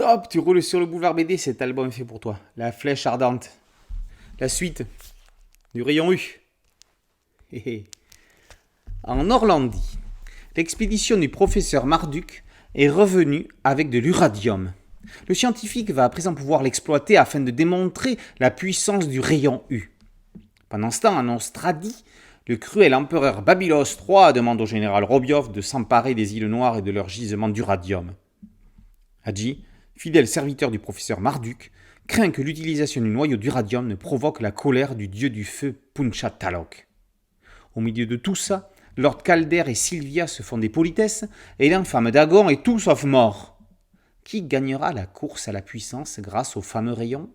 Stop, tu roules sur le boulevard BD, cet album est fait pour toi. La flèche ardente. La suite du rayon U. En Orlandie, l'expédition du professeur Marduk est revenue avec de l'uradium. Le scientifique va à présent pouvoir l'exploiter afin de démontrer la puissance du rayon U. Pendant ce temps, en Australie, le cruel empereur Babylos III demande au général Robiov de s'emparer des îles Noires et de leur gisement d'uradium. Hadji, fidèle serviteur du professeur Marduk, craint que l'utilisation du noyau d'uradium ne provoque la colère du dieu du feu Punchatalok. Au milieu de tout ça, Lord Calder et Sylvia se font des politesses et l'infâme Dagon est tout sauf mort. Qui gagnera la course à la puissance grâce au fameux rayon ?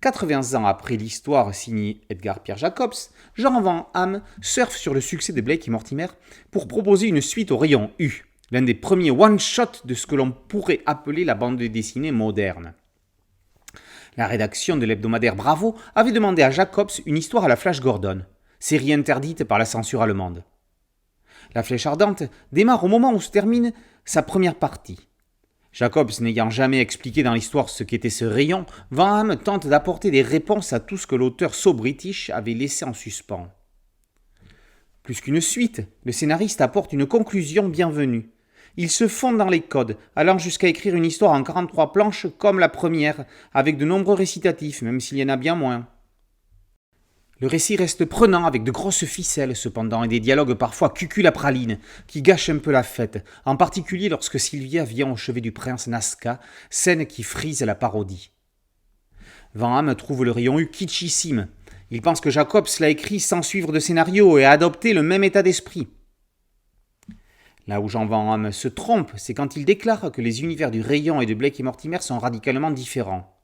80 ans après l'histoire signée Edgar Pierre Jacobs, Jean Van Hamme surfe sur le succès de Blake et Mortimer pour proposer une suite au rayon U, l'un des premiers one-shot de ce que l'on pourrait appeler la bande dessinée moderne. La rédaction de l'hebdomadaire Bravo avait demandé à Jacobs une histoire à la Flash Gordon, série interdite par la censure allemande. La Flèche Ardente démarre au moment où se termine sa première partie. Jacobs n'ayant jamais expliqué dans l'histoire ce qu'était ce rayon, Van Hamme tente d'apporter des réponses à tout ce que l'auteur so-british avait laissé en suspens. Plus qu'une suite, le scénariste apporte une conclusion bienvenue. Il se fond dans les codes, allant jusqu'à écrire une histoire en 43 planches comme la première, avec de nombreux récitatifs, même s'il y en a bien moins. Le récit reste prenant avec de grosses ficelles cependant et des dialogues parfois cucul-à-praline qui gâchent un peu la fête, en particulier lorsque Sylvia vient au chevet du prince Nazca, scène qui frise la parodie. Van Hamme trouve le rayon U kitschissime. Il pense que Jacobs l'a écrit sans suivre de scénario et a adopté le même état d'esprit. Là où Jean Van Hamme se trompe, c'est quand il déclare que les univers du rayon et de Blake et Mortimer sont radicalement différents.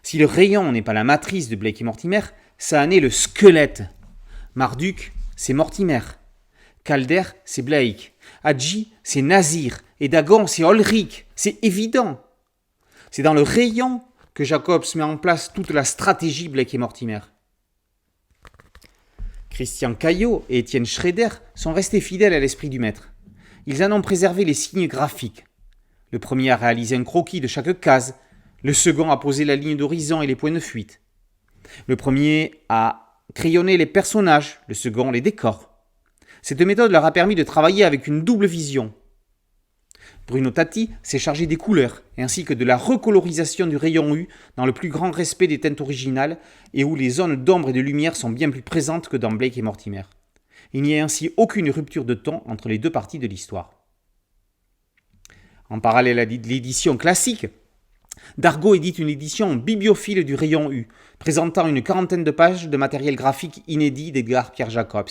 Si le rayon n'est pas la matrice de Blake et Mortimer, ça en est le squelette. Marduk, c'est Mortimer. Calder, c'est Blake. Hadji, c'est Nazir. Et Dagon, c'est Ulrich. C'est évident. C'est dans le rayon que Jacobs met en place toute la stratégie Blake et Mortimer. Christian Caillot et Étienne Schrader sont restés fidèles à l'esprit du maître. Ils en ont préservé les signes graphiques. Le premier a réalisé un croquis de chaque case. Le second a posé la ligne d'horizon et les points de fuite. Le premier a crayonné les personnages, le second les décors. Cette méthode leur a permis de travailler avec une double vision. Bruno Tatti s'est chargé des couleurs, ainsi que de la recolorisation du rayon U dans le plus grand respect des teintes originales et où les zones d'ombre et de lumière sont bien plus présentes que dans Blake et Mortimer. Il n'y a ainsi aucune rupture de ton entre les deux parties de l'histoire. En parallèle à l'édition classique, Dargaud édite une édition bibliophile du rayon U, présentant une 40aine de pages de matériel graphique inédit d'Edgar Pierre Jacobs.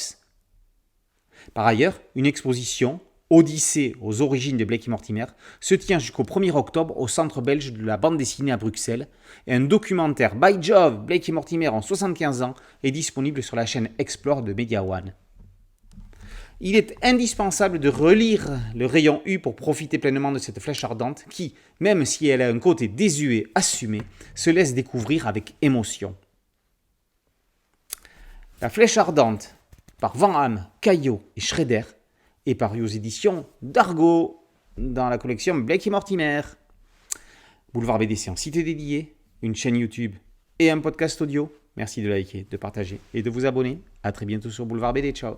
Par ailleurs, une exposition, Odyssée aux origines de Blake et Mortimer, se tient jusqu'au 1er octobre au Centre belge de la bande dessinée à Bruxelles, et un documentaire By Jove, Blake et Mortimer en 75 ans est disponible sur la chaîne Explore de Media One. Il est indispensable de relire le rayon U pour profiter pleinement de cette flèche ardente qui, même si elle a un côté désuet assumé, se laisse découvrir avec émotion. La flèche ardente, par Van Hamme, Caillot et Schrader, est parue aux éditions Dargaud, dans la collection Blake et Mortimer. Boulevard BD, c'est un site dédié, une chaîne YouTube et un podcast audio. Merci de liker, de partager et de vous abonner. A très bientôt sur Boulevard BD. Ciao.